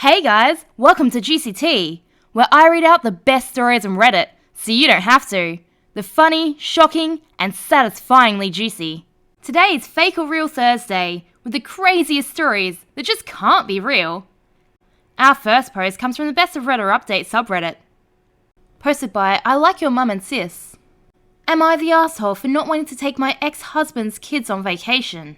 Hey guys, welcome to Juicy Tea, where I read out the best stories on Reddit, so you don't have to. The funny, shocking, and satisfyingly juicy. Today is Fake or Real Thursday, with the craziest stories that just can't be real. Our first post comes from the BestofRedditorUpdates subreddit. Posted by I Like Your Mum and Sis. Am I the asshole for not wanting to take my ex-husband's kids on vacation?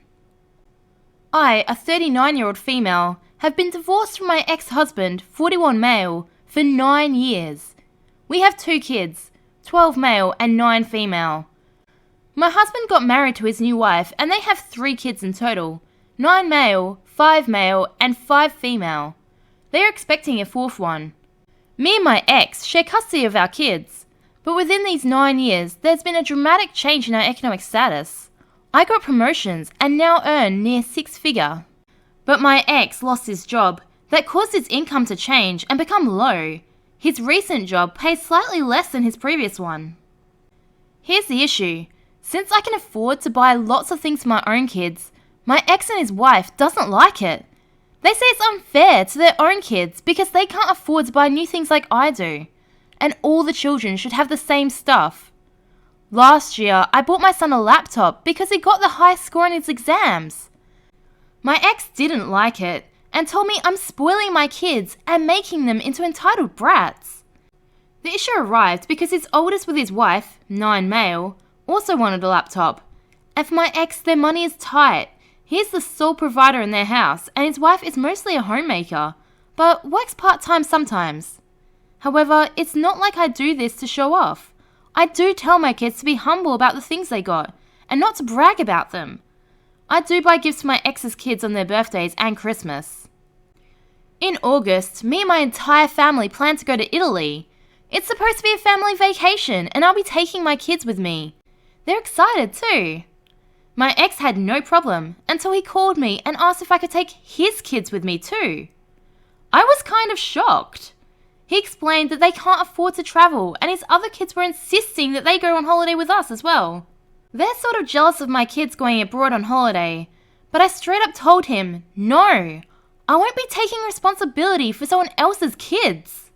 I, a 39-year-old female, have been divorced from my ex-husband, 41 male, for 9 years. We have 2 kids, 12 male and 9 female. My husband got married to his new wife and they have 3 kids in total, 9 male, 5 male and 5 female. They are expecting a 4th one. Me and my ex share custody of our kids, but within these 9 years there's been a dramatic change in our economic status. I got promotions and now earn near 6-figure. But my ex lost his job. That caused his income to change and become low. His recent job pays slightly less than his previous one. Here's the issue. Since I can afford to buy lots of things for my own kids, my ex and his wife doesn't like it. They say it's unfair to their own kids because they can't afford to buy new things like I do. And all the children should have the same stuff. Last year, I bought my son a laptop because he got the highest score on his exams. My ex didn't like it and told me I'm spoiling my kids and making them into entitled brats. The issue arrived because his oldest with his wife, 9 male, also wanted a laptop. And for my ex, their money is tight. He's the sole provider in their house and his wife is mostly a homemaker, but works part-time sometimes. However, it's not like I do this to show off. I do tell my kids to be humble about the things they got and not to brag about them. I do buy gifts for my ex's kids on their birthdays and Christmas. In August, me and my entire family plan to go to Italy. It's supposed to be a family vacation and I'll be taking my kids with me. They're excited too. My ex had no problem until he called me and asked if I could take his kids with me too. I was kind of shocked. He explained that they can't afford to travel and his other kids were insisting that they go on holiday with us as well. They're sort of jealous of my kids going abroad on holiday, but I straight up told him, no, I won't be taking responsibility for someone else's kids.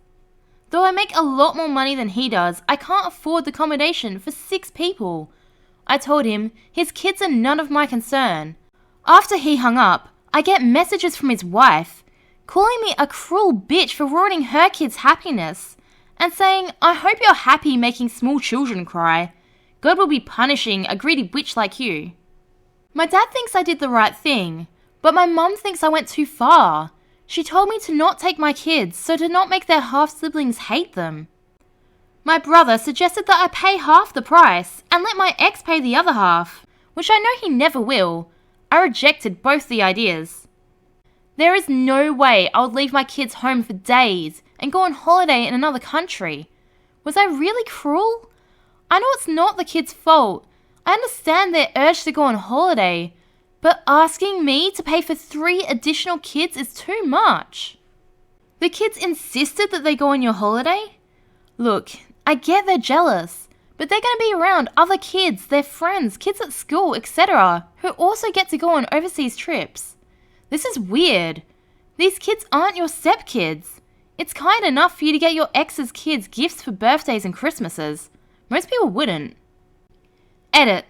Though I make a lot more money than he does, I can't afford the accommodation for 6 people. I told him his kids are none of my concern. After he hung up, I get messages from his wife, calling me a cruel bitch for ruining her kids' happiness, and saying, I hope you're happy making small children cry. God will be punishing a greedy witch like you. My dad thinks I did the right thing, but my mum thinks I went too far. She told me to not take my kids so to not make their half-siblings hate them. My brother suggested that I pay half the price and let my ex pay the other half, which I know he never will. I rejected both the ideas. There is no way I would leave my kids home for days and go on holiday in another country. Was I really cruel? I know it's not the kids' fault. I understand their urge to go on holiday, but asking me to pay for 3 additional kids is too much. The kids insisted that they go on your holiday? Look, I get they're jealous, but they're going to be around other kids, their friends, kids at school, etc., who also get to go on overseas trips. This is weird. These kids aren't your stepkids. It's kind enough for you to get your ex's kids gifts for birthdays and Christmases. Most people wouldn't. Edit.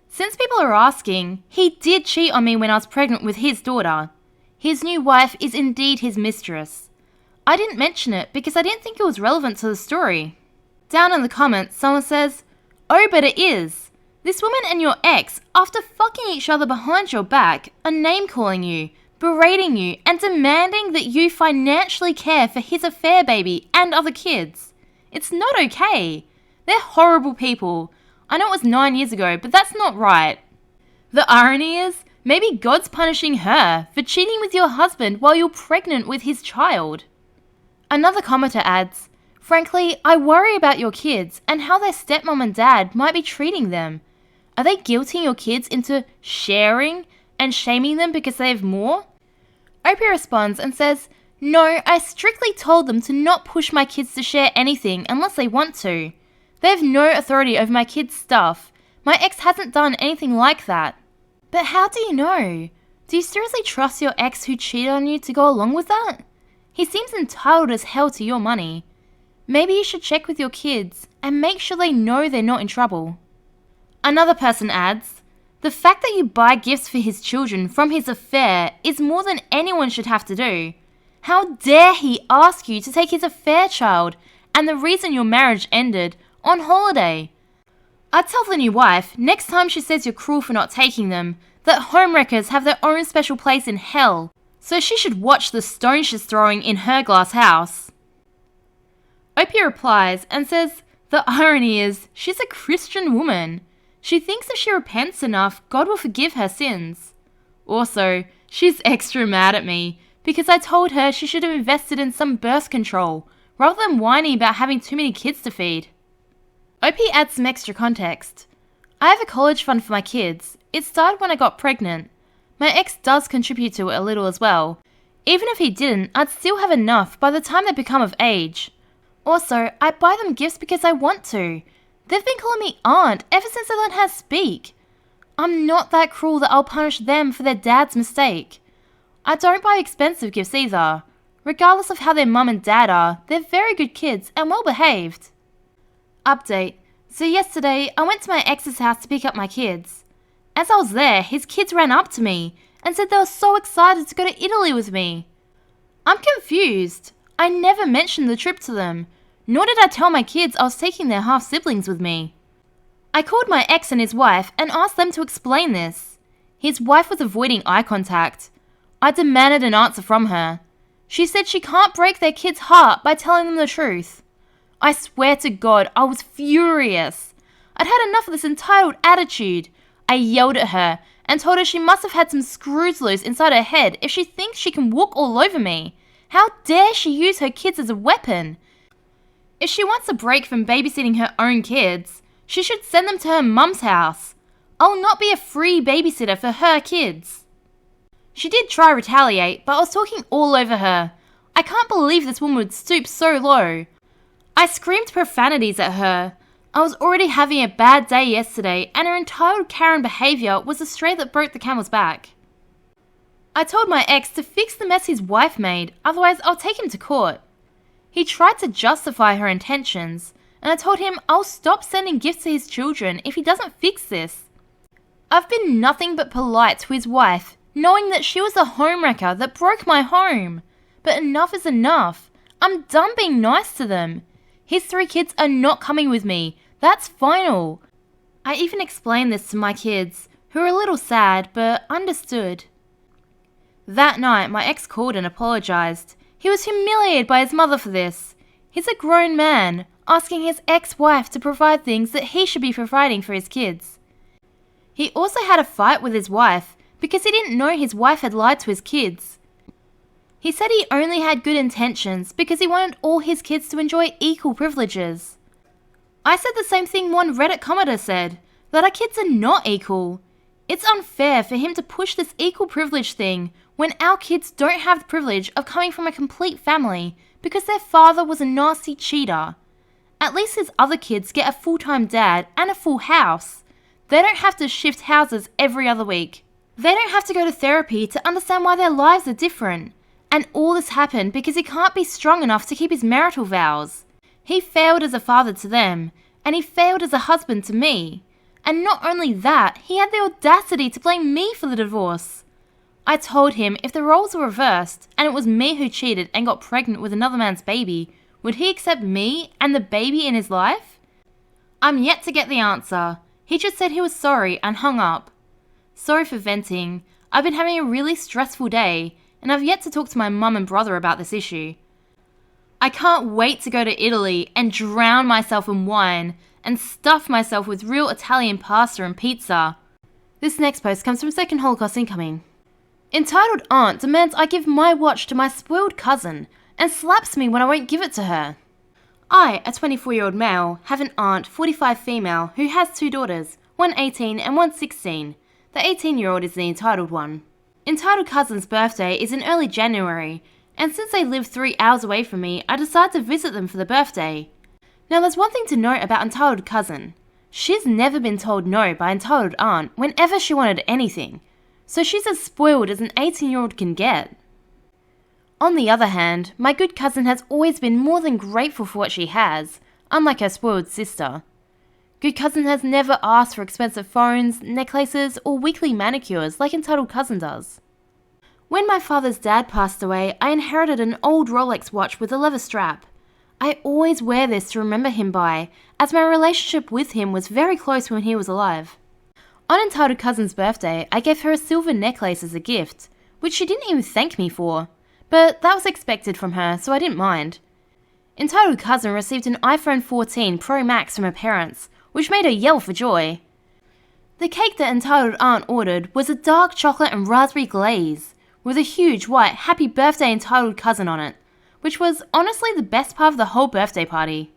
Since people are asking, he did cheat on me when I was pregnant with his daughter. His new wife is indeed his mistress. I didn't mention it because I didn't think it was relevant to the story. Down in the comments, someone says, oh, but it is. This woman and your ex, after fucking each other behind your back, are name-calling you, berating you, and demanding that you financially care for his affair baby and other kids. It's not okay. They're horrible people. I know it was 9 years ago, but that's not right. The irony is, maybe God's punishing her for cheating with your husband while you're pregnant with his child. Another commenter adds, frankly, I worry about your kids and how their stepmom and dad might be treating them. Are they guilting your kids into sharing and shaming them because they have more? Opie responds and says, no, I strictly told them to not push my kids to share anything unless they want to. They have no authority over my kids' stuff. My ex hasn't done anything like that. But how do you know? Do you seriously trust your ex who cheated on you to go along with that? He seems entitled as hell to your money. Maybe you should check with your kids and make sure they know they're not in trouble. Another person adds, the fact that you buy gifts for his children from his affair is more than anyone should have to do. How dare he ask you to take his affair child and the reason your marriage ended on holiday? I'd tell the new wife, next time she says you're cruel for not taking them, that homewreckers have their own special place in hell, so she should watch the stone she's throwing in her glass house. OP replies and says, the irony is, she's a Christian woman. She thinks if she repents enough, God will forgive her sins. Also, she's extra mad at me because I told her she should have invested in some birth control rather than whining about having too many kids to feed. OP adds some extra context. I have a college fund for my kids. It started when I got pregnant. My ex does contribute to it a little as well. Even if he didn't, I'd still have enough by the time they become of age. Also, I buy them gifts because I want to. They've been calling me aunt ever since I learned how to speak. I'm not that cruel that I'll punish them for their dad's mistake. I don't buy expensive gifts either. Regardless of how their mum and dad are, they're very good kids and well behaved. Update. So yesterday, I went to my ex's house to pick up my kids. As I was there, his kids ran up to me and said they were so excited to go to Italy with me. I'm confused. I never mentioned the trip to them, nor did I tell my kids I was taking their half-siblings with me. I called my ex and his wife and asked them to explain this. His wife was avoiding eye contact. I demanded an answer from her. She said she can't break their kid's heart by telling them the truth. I swear to God, I was furious. I'd had enough of this entitled attitude. I yelled at her and told her she must have had some screws loose inside her head if she thinks she can walk all over me. How dare she use her kids as a weapon? If she wants a break from babysitting her own kids, she should send them to her mum's house. I'll not be a free babysitter for her kids. She did try to retaliate, but I was talking all over her. I can't believe this woman would stoop so low. I screamed profanities at her. I was already having a bad day yesterday, and her entitled Karen behaviour was the straw that broke the camel's back. I told my ex to fix the mess his wife made, otherwise I'll take him to court. He tried to justify her intentions, and I told him I'll stop sending gifts to his children if he doesn't fix this. I've been nothing but polite to his wife, knowing that she was the homewrecker that broke my home. But enough is enough. I'm done being nice to them. His 3 kids are not coming with me. That's final. I even explained this to my kids, who were a little sad, but understood. That night, my ex called and apologized. He was humiliated by his mother for this. He's a grown man, asking his ex-wife to provide things that he should be providing for his kids. He also had a fight with his wife because he didn't know his wife had lied to his kids. He said he only had good intentions because he wanted all his kids to enjoy equal privileges. I said the same thing one Reddit commenter said, that our kids are not equal. It's unfair for him to push this equal privilege thing when our kids don't have the privilege of coming from a complete family because their father was a nasty cheater. At least his other kids get a full-time dad and a full house. They don't have to shift houses every other week. They don't have to go to therapy to understand why their lives are different. And all this happened because he can't be strong enough to keep his marital vows. He failed as a father to them, and he failed as a husband to me. And not only that, he had the audacity to blame me for the divorce. I told him if the roles were reversed, and it was me who cheated and got pregnant with another man's baby, would he accept me and the baby in his life? I'm yet to get the answer. He just said he was sorry and hung up. Sorry for venting. I've been having a really stressful day, and I've yet to talk to my mum and brother about this issue. I can't wait to go to Italy and drown myself in wine and stuff myself with real Italian pasta and pizza. This next post comes from Second Holocaust Incoming. Entitled aunt demands I give my watch to my spoiled cousin and slaps me when I won't give it to her. I, a 24-year-old male, have an aunt, 45 female, who has 2 daughters, one 18 and one 16. The 18-year-old is the entitled one. Entitled cousin's birthday is in early January, and since they live 3 hours away from me, I decided to visit them for the birthday. Now there's one thing to note about entitled cousin. She's never been told no by entitled aunt whenever she wanted anything, so she's as spoiled as an 18-year-old can get. On the other hand, my good cousin has always been more than grateful for what she has, unlike her spoiled sister. Good cousin has never asked for expensive phones, necklaces, or weekly manicures like entitled cousin does. When my father's dad passed away, I inherited an old Rolex watch with a leather strap. I always wear this to remember him by, as my relationship with him was very close when he was alive. On entitled cousin's birthday, I gave her a silver necklace as a gift, which she didn't even thank me for, but that was expected from her, so I didn't mind. Entitled cousin received an iPhone 14 Pro Max from her parents, which made her yell for joy. The cake that entitled aunt ordered was a dark chocolate and raspberry glaze, with a huge white happy birthday entitled cousin on it, which was honestly the best part of the whole birthday party.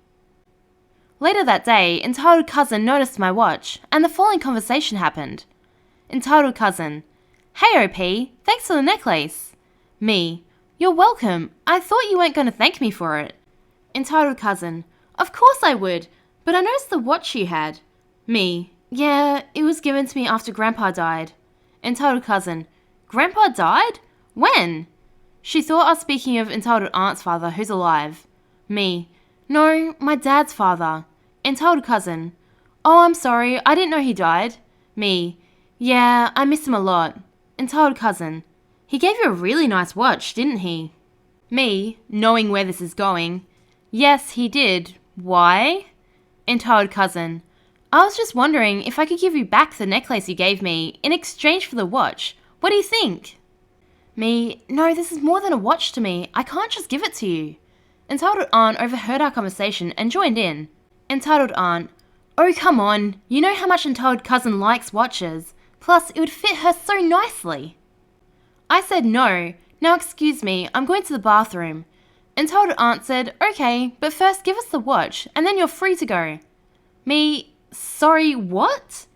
Later that day, entitled cousin noticed my watch, and the following conversation happened. Entitled cousin: "Hey OP, thanks for the necklace." Me: "You're welcome, I thought you weren't going to thank me for it." Entitled cousin: "Of course I would, but I noticed the watch you had." Me: "Yeah, it was given to me after Grandpa died." Entitled cousin: "Grandpa died? When?" She thought I was speaking of entitled aunt's father, who's alive. Me: "No, my dad's father." Entitled cousin: "Oh, I'm sorry, I didn't know he died." Me: "Yeah, I miss him a lot." Entitled cousin: "He gave you a really nice watch, didn't he?" Me, knowing where this is going: "Yes, he did. Why?" Entitled cousin: "I was just wondering if I could give you back the necklace you gave me in exchange for the watch. What do you think?" Me: "No, this is more than a watch to me. I can't just give it to you." Entitled aunt overheard our conversation and joined in. Entitled aunt: "Oh, come on. You know how much entitled cousin likes watches. Plus, it would fit her so nicely." I said no. "Now excuse me, I'm going to the bathroom." Entitled aunt said, "Okay, but first give us the watch, and then you're free to go." Me: "Sorry, what?"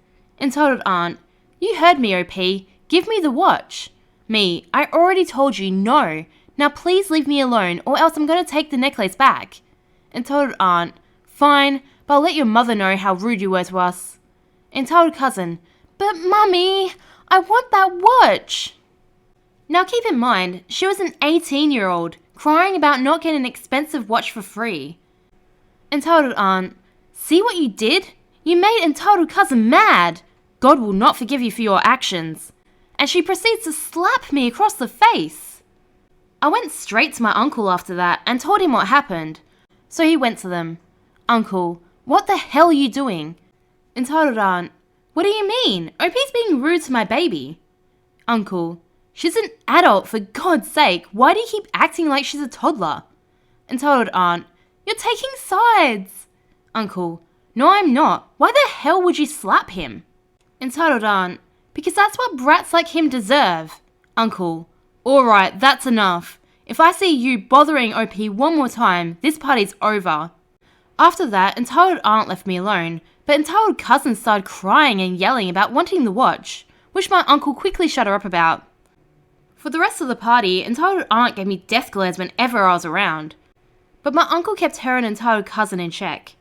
Entitled aunt: "You heard me, OP. Give me the watch." Me: "I already told you no. Now please leave me alone, or else I'm going to take the necklace back." Entitled aunt: "Fine, but I'll let your mother know how rude you were to us." Entitled cousin: "But mummy, I want that watch." Now keep in mind, she was an 18-year-old, crying about not getting an expensive watch for free. Entitled aunt: "See what you did? You made entitled cousin mad. God will not forgive you for your actions." And she proceeds to slap me across the face. I went straight to my uncle after that and told him what happened. So he went to them. "Uncle, what the hell are you doing?" Entitled aunt: "What do you mean? OP's being rude to my baby." Uncle: "She's an adult, for God's sake. Why do you keep acting like she's a toddler?" Entitled aunt: "You're taking sides." Uncle: "No, I'm not. Why the hell would you slap him?" Entitled aunt: "Because that's what brats like him deserve." Uncle: "Alright, that's enough. If I see you bothering OP one more time, this party's over." After that, entitled aunt left me alone, but entitled cousin started crying and yelling about wanting the watch, which my uncle quickly shut her up about. For the rest of the party, entitled aunt gave me death glares whenever I was around, but my uncle kept her and entitled cousin in check.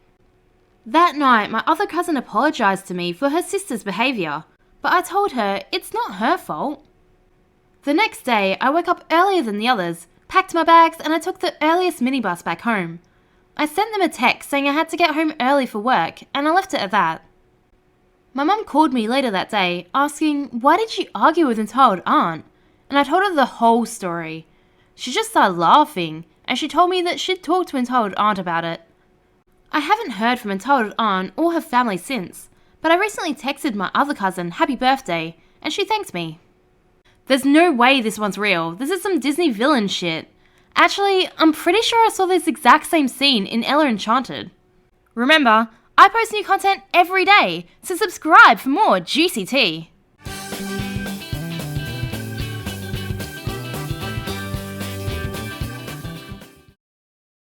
That night, my other cousin apologised to me for her sister's behaviour, but I told her it's not her fault. The next day, I woke up earlier than the others, packed my bags, and I took the earliest minibus back home. I sent them a text saying I had to get home early for work, and I left it at that. My mum called me later that day, asking, "Why did you argue with entitled aunt?" And I told her the whole story. She just started laughing, and she told me that she'd talked to entitled aunt about it. I haven't heard from entitled aunt or her family since, but I recently texted my other cousin happy birthday, and she thanked me. There's no way this one's real. This is some Disney villain shit. Actually, I'm pretty sure I saw this exact same scene in Ella Enchanted. Remember, I post new content every day, so subscribe for more juicy tea.